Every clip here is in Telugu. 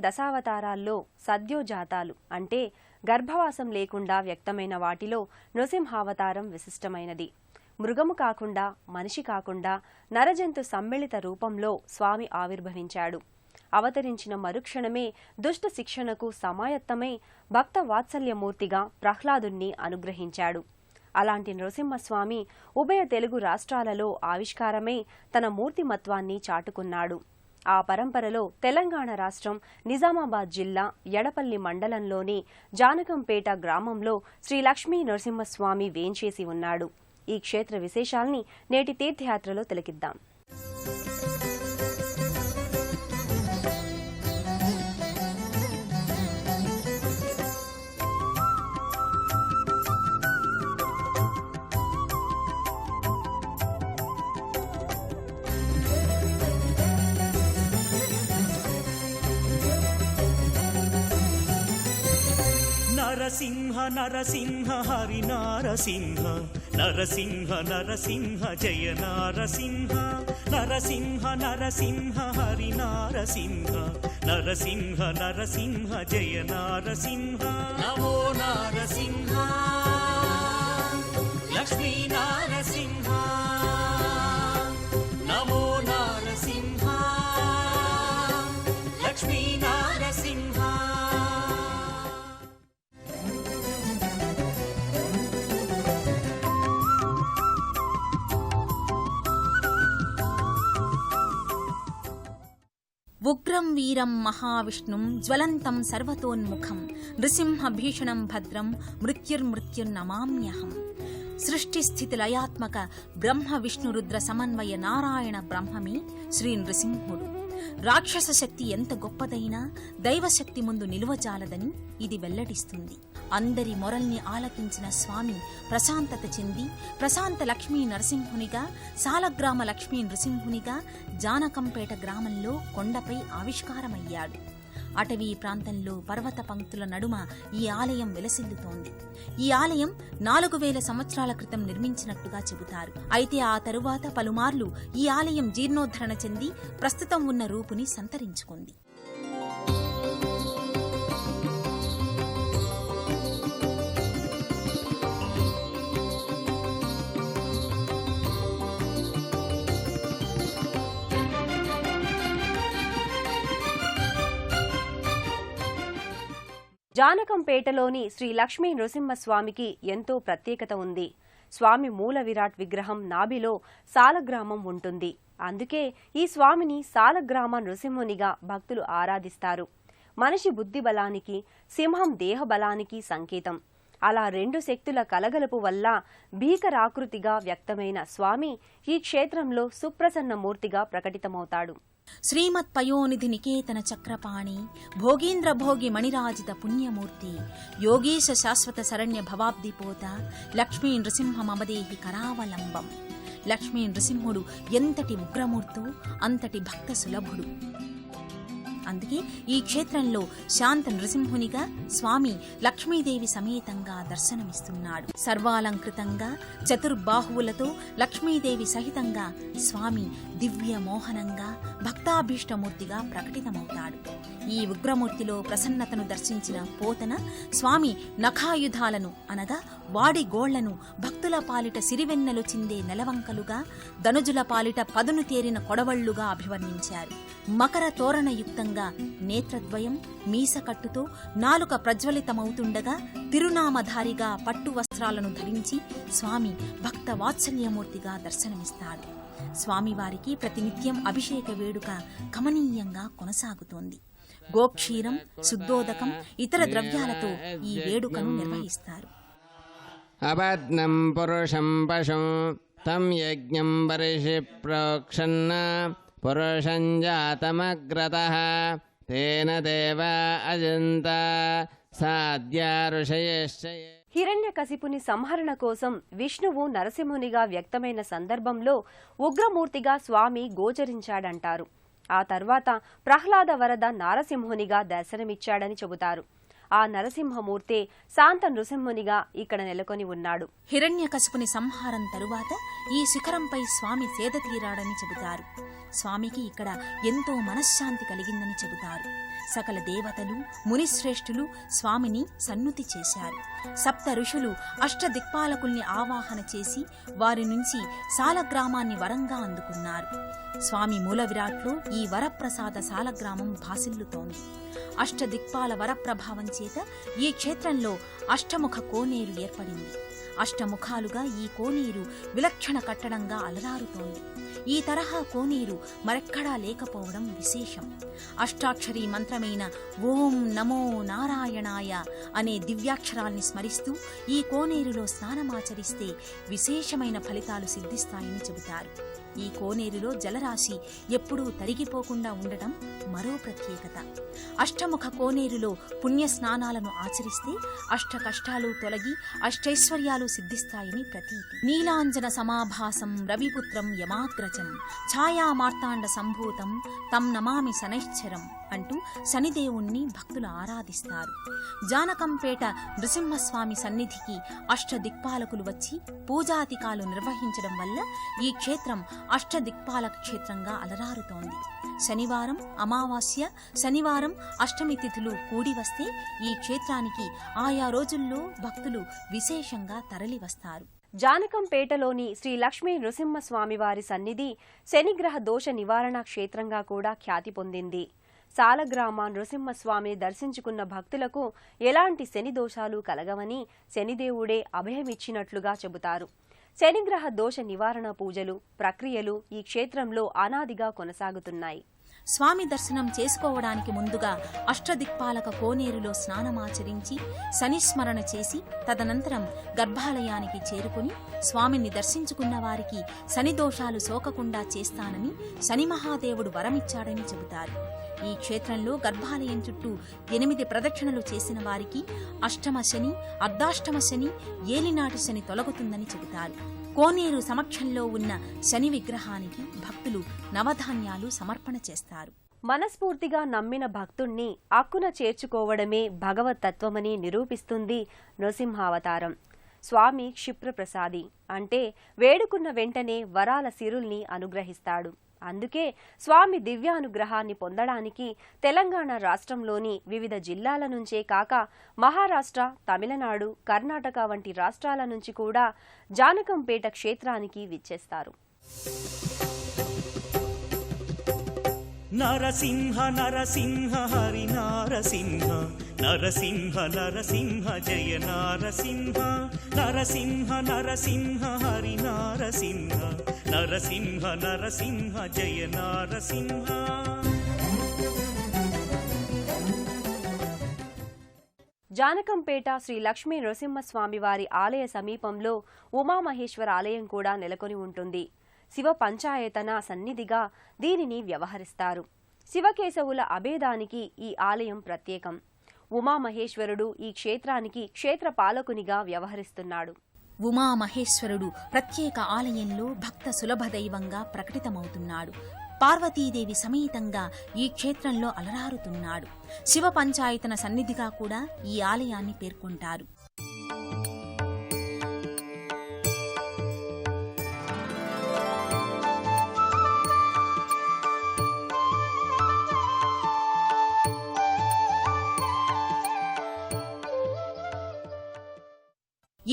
దశావతారాల్లో సద్యోజాతాలు అంటే గర్భవాసం లేకుండా వ్యక్తమైన వాటిలో నృసింహావతారం విశిష్టమైనది. మృగము కాకుండా, మనిషి కాకుండా నరజంతు సమ్మిళిత రూపంలో స్వామి ఆవిర్భవించాడు. అవతరించిన మరుక్షణమే దుష్ట శిక్షణకు సమాయత్తమై భక్త వాత్సల్యమూర్తిగా ప్రహ్లాదుణ్ణి అనుగ్రహించాడు. అలాంటి నృసింహస్వామి ఉభయ తెలుగు రాష్ట్రాలలో ఆవిష్కారమై తన మూర్తిమత్వాన్ని చాటుకున్నాడు. ఆ పరంపరలో తెలంగాణ రాష్ట్రం నిజామాబాద్ జిల్లా ఎడపల్లి మండలంలోని జానకంపేట గ్రామంలో శ్రీ లక్ష్మీ నరసింహస్వామి వేంచేసి ఉన్నాడు. ఈ క్షేత్ర విశేషాల్ని నేటి తీర్థయాత్రలో తిలకిద్దాం. నరసింహ నరసింహ హరి నారసింహ, నరసింహ నరసింహ జయ నారసింహ, నరసింహ నరసింహ హరి నారసింహ, నరసింహ నరసింహ జయ నారసింహ. నమో నారసింహ లక్ష్మీ నారసింహ, నమో నారసింహ లక్ష్మీ నారసింహ. ఉగ్రం వీరం మహావిష్ణుం జ్వలంతం సర్వతోన్ముఖం నృసింహ భీషణం భద్రం మృత్యుర్మృత్యుర్నమామ్యహం. సృష్టిస్థితి లయాత్మక బ్రహ్మ విష్ణు రుద్ర సమన్వయ నారాయణ బ్రహ్మమే శ్రీ నృసింహుడు. రాక్షస శక్తి ఎంత గొప్పదైనా దైవశక్తి ముందు నిలువజాలదని ఇది వెల్లడిస్తుంది. అందరి మొరల్ని ఆలకించిన స్వామి ప్రశాంతత చెంది ప్రశాంత లక్ష్మీ నరసింహునిగా, సాలగ్రామ లక్ష్మీ నృసింహునిగా జానకంపేట గ్రామంలో కొండపై ఆవిష్కారమయ్యాడు. అటవీ ప్రాంతంలో పర్వత పంక్తుల నడుమ ఈ ఆలయం విలసిల్లుతోంది. ఈ ఆలయం 4000 సంవత్సరాల క్రితం నిర్మించినట్టుగా చెబుతారు. అయితే ఆ తరువాత పలుమార్లు ఈ ఆలయం జీర్ణోద్ధరణ చెంది ప్రస్తుతం ఉన్న రూపుని సంతరించుకుంది. జానకంపేటలోని శ్రీ లక్ష్మీ నృసింహస్వామికి ఎంతో ప్రత్యేకత ఉంది. స్వామి మూల విరాట్ విగ్రహం నాభిలో సాలగ్రామం ఉంటుంది. అందుకే ఈ స్వామిని సాలగ్రామ నృసింహునిగా భక్తులు ఆరాధిస్తారు. మనిషి బుద్ధి బలానికి, సింహం దేహ బలానికి సంకేతం. అలా రెండు శక్తుల కలగలుపు వల్ల భీకరాకృతిగా వ్యక్తమైన స్వామి ఈ క్షేత్రంలో సుప్రసన్న మూర్తిగా ప్రకటితమవుతాడు. శ్రీమత్ పయోనిధి నికేతన చక్రపాణి భోగేంద్ర భోగి మణిరాజిత పుణ్యమూర్తి యోగేశ శాశ్వత శరణ్య భవాబ్దిపోత లక్ష్మీ నృసింహ మమదేహి కరావలంబం. లక్ష్మీ నృసింహుడు ఎంతటి ఉగ్రమూర్తో అంతటి భక్త సులభుడు. అందుకే ఈ క్షేత్రంలో శాంత నృసింహునిగా స్వామి లక్ష్మీదేవి సమేతంగా దర్శనమిస్తున్నాడు. సర్వాలంకృతంగా చతుర్బాహువులతో లక్ష్మీదేవి సహితంగా స్వామి దివ్య మోహనంగా భక్తాభీష్టమూర్తిగా ప్రకటితమవుతాడు. ఈ ఉగ్రమూర్తిలో ప్రసన్నతను దర్శించిన పోతన స్వామి నఖాయుధాలను అనగా వాడి గోళ్లను భక్తుల పాలిట సిరివెన్నెలు చిందే నెలవంకలుగా, ధనుజుల పాలిట పదును తేరిన కొడవళ్లుగా అభివర్ణించారు. మకర తోరణయుక్తంగా నేత్రద్వయం మీసకట్టుతో నాలుక ప్రజ్వలితమవుతుండగా తిరునామధారిగా పట్టు వస్త్రాలను ధరించి స్వామి భక్త వాత్సల్యమూర్తిగా దర్శనమిస్తాడు. స్వామివారికి ప్రతినిత్యం అభిషేక వేడుక కమనీయంగా కొనసాగుతోంది. గోక్షీరం, శుద్ధోదకం, ఇతర ద్రవ్యాలతో ఈ వేడుకను నిర్వహిస్తారు. అబద్నం పురుషం పశుం తం యజ్ఞం పరిషి ప్రోక్షన్న పురుషం జాతమగ్రతః తేన దేవా అజంత సాధ్యా ఋషయశ్చ. హిరణ్యకశిపుని సంహరణ కోసం విష్ణువు నరసింహునిగా వ్యక్తమైన సందర్భంలో ఉగ్రమూర్తిగా స్వామి గోచరించాడంటారు. ఆ తర్వాత ప్రహ్లాద వరద నారసింహునిగా దర్శనమిచ్చాడని చెబుతారు. ఆ నరసింహమూర్తే శాంత నృసింహునిగా ఇక్కడ నెలకొని ఉన్నాడు. హిరణ్యకశిపుని సంహారం తరువాత ఈ శిఖరంపై స్వామి సేద తీరాడని చెబుతారు. స్వామికి ఇక్కడ ఎంతో మనశ్శాంతి కలిగిందని చెబుతారు. సకల దేవతలు మునిశ్రేష్ఠులు స్వామిని సన్నుతి చేశారు. సప్త ఋషులు అష్టదిక్పాలకుల్ని ఆవాహన చేసి వారి నుంచి సాలగ్రామాన్ని వరంగా అందుకున్నారు. స్వామి మూల విరాట్లో ఈ వరప్రసాద సాలగ్రామం భాసిల్లుతోంది. అష్టదిక్పాల వరప్రభావం చేత ఈ క్షేత్రంలో అష్టముఖ కోనేరు ఏర్పడింది. అష్టముఖాలుగా ఈ కోనేరు విలక్షణ కట్టడంగా అలరారుతోంది. ఈ తరహా కోనేరు మరెక్కడా లేకపోవడం విశేషం. అష్టాక్షరీ మంత్రమైన ఓం నమో నారాయణాయ అనే దివ్యాక్షరాల్ని స్మరిస్తూ ఈ కోనేరులో స్నానమాచరిస్తే విశేషమైన ఫలితాలు సిద్ధిస్తాయని చెబుతారు. ఈ కోనేరులో జలరాశి ఎప్పుడూ తరిగిపోకుండా ఉండటం మరో ప్రత్యేకత. అష్టముఖ కోనేరులో పుణ్య స్నానాలను ఆచరిస్తే అష్ట కష్టాలు తొలగి అష్టైశ్వర్యాలు సిద్ధిస్తాయని ప్రతీతి. నీలాంజన సమాభాసం రవిపుత్రం యమాగ్రజం ఛాయామార్తాండ సంభూతం తం నమామి శనైశ్చరం అంటూ శనిదేవుణ్ణి భక్తులు ఆరాధిస్తారు. జానకంపేట నృసింహస్వామి సన్నిధికి అష్టదిక్పాలకులు వచ్చి పూజాధికాలు నిర్వహించడం వల్ల ఈ క్షేత్రం అష్టదిక్పాలక క్షేత్రంగా అలరారుతోంది. శనివారం అమావాస్య, శనివారం అష్టమి తిథులు కూడి వస్తే ఈ క్షేత్రానికి ఆయా రోజుల్లో భక్తులు విశేషంగా తరలివస్తారు. జానకంపేటలోని శ్రీ లక్ష్మీ నృసింహస్వామి వారి సన్నిధి శనిగ్రహ దోష నివారణ క్షేత్రంగా కూడా ఖ్యాతి పొందింది. సాలగ్రామ నృసింహస్వామిని దర్శించుకున్న భక్తులకు ఎలాంటి శని దోషాలు కలగవని శనిదేవుడే అభయమిచ్చినట్లుగా చెబుతారు. శనిగ్రహ దోష నివారణ పూజలు, ప్రక్రియలు ఈ క్షేత్రంలో అనాదిగా కొనసాగుతున్నాయి. స్వామి దర్శనం చేసుకోవడానికి ముందుగా అష్టదిక్పాలక కోనేరులో స్నానమాచరించి శనిస్మరణ చేసి తదనంతరం గర్భాలయానికి చేరుకుని స్వామిని దర్శించుకున్న వారికి శని దోషాలు సోకకుండా చేస్తానని శని మహాదేవుడు వరమిచ్చాడని చెబుతారు. ఈ క్షేత్రంలో గర్భాలయం చుట్టూ 8 ప్రదక్షిణలు చేసిన వారికి అష్టమ శని, అర్ధాష్టమ శని, ఏలినాటి శని తొలగుతుందని చెబుతారు. కోనేరు సమక్షంలో ఉన్న శని విగ్రహానికి భక్తులు నవధాన్యాలు సమర్పణ చేస్తారు. మనస్ఫూర్తిగా నమ్మిన భక్తుణ్ణి అక్కున చేర్చుకోవడమే భగవత్తత్వమని నిరూపిస్తుంది నృసింహావతారం. స్వామి క్షిప్రప్రసాది అంటే వేడుకున్న వెంటనే వరాల సిరుల్ని అనుగ్రహిస్తాడు. అందుకే స్వామి దివ్యానుగ్రహాన్ని పొందడానికి తెలంగాణ రాష్ట్రంలోని వివిధ జిల్లాల నుంచే కాక మహారాష్ట్ర, తమిళనాడు, కర్ణాటక వంటి రాష్ట్రాల నుంచి కూడా జానకంపేట క్షేత్రానికి విచ్చేస్తారు. నరసింహ నరసింహ హరి నారసింహ నరసింహ నరసింహ జయ నారసింహ నరసింహ నరసింహ హరి నారసింహ నరసింహ నరసింహ జయ నారసింహ. జానకంపేట శ్రీ లక్ష్మీ నృసింహస్వామి వారి ఆలయ సమీపంలో ఉమామహేశ్వర ఆలయం కూడా నెలకొని ఉంటుంది. శివ పంచాయతన సన్నిధిగా దీనిని వ్యవహరిస్తారు. శివకేశవుల అభేదానికి ఈ ఆలయం ప్రత్యేకం. ఉమామహేశ్వరుడు ఈ క్షేత్రానికి క్షేత్రపాలకునిగా వ్యవహరిస్తున్నాడు. ఉమామహేశ్వరుడు ప్రత్యేక ఆలయంలో భక్త సులభ దైవంగా ప్రకటితమవుతున్నాడు. పార్వతీదేవి సమేతంగా ఈ క్షేత్రంలో అలరారుతున్నాడు. శివ పంచాయతన సన్నిధిగా కూడా ఈ ఆలయాన్ని పేర్కొంటారు.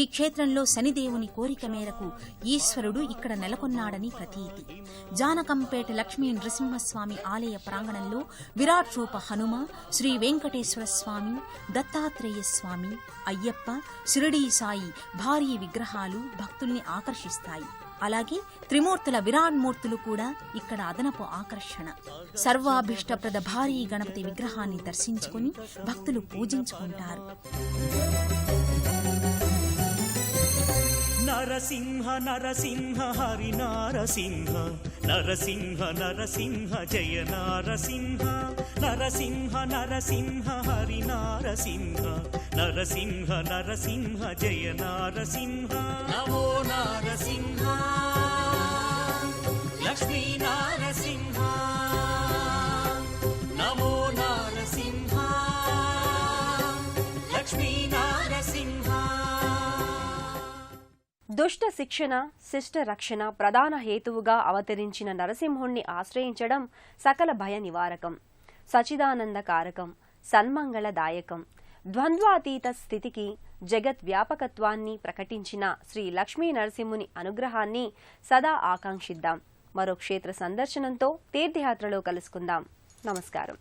ఈ క్షేత్రంలో శనిదేవుని కోరిక మేరకు ఈశ్వరుడు ఇక్కడ నెలకొన్నాడని ప్రతీతి. జానకంపేట లక్ష్మీ నృసింహస్వామి ఆలయ ప్రాంగణంలో విరాట్ రూప హనుమ, శ్రీ వెంకటేశ్వర స్వామి, దత్తాత్రేయ స్వామి, అయ్యప్ప, షిరిడీ సాయి భారీ విగ్రహాలు భక్తుల్ని ఆకర్షిస్తాయి. అలాగే త్రిమూర్తుల విరాన్మూర్తులు కూడా ఇక్కడ అదనపు ఆకర్షణ. సర్వాభీష్టప్రద భారీ గణపతి విగ్రహాన్ని దర్శించుకుని భక్తులు పూజించుకుంటారు. నరసింహ నరసింహ హరి నారసింహ నరసింహ నరసింహ జయ నారసింహ నరసింహ నరసింహ హరి నారసింహ నరసింహ నరసింహ జయ నారసింహ. నమో నారసింహ లక్ష్మీ నారసింహ నమో నారసింహ లక్ష్మీ నారసింహ. దుష్ట శిక్షణ శిష్ట రక్షణ ప్రధాన హేతువుగా అవతరించిన నరసింహుణ్ణి ఆశ్రయించడం సకల భయ నివారకం, సచిదానందకారకం, సన్మంగళదాయకం, ద్వంద్వాతీత స్థితికి జగత్ వ్యాపకత్వాన్ని ప్రకటించిన శ్రీ లక్ష్మీ నరసింహుని అనుగ్రహాన్ని సదా ఆకాంక్షిద్దాం. మరో క్షేత్ర సందర్శనంతో తీర్థయాత్రలో కలుసుకుందాం. నమస్కారం.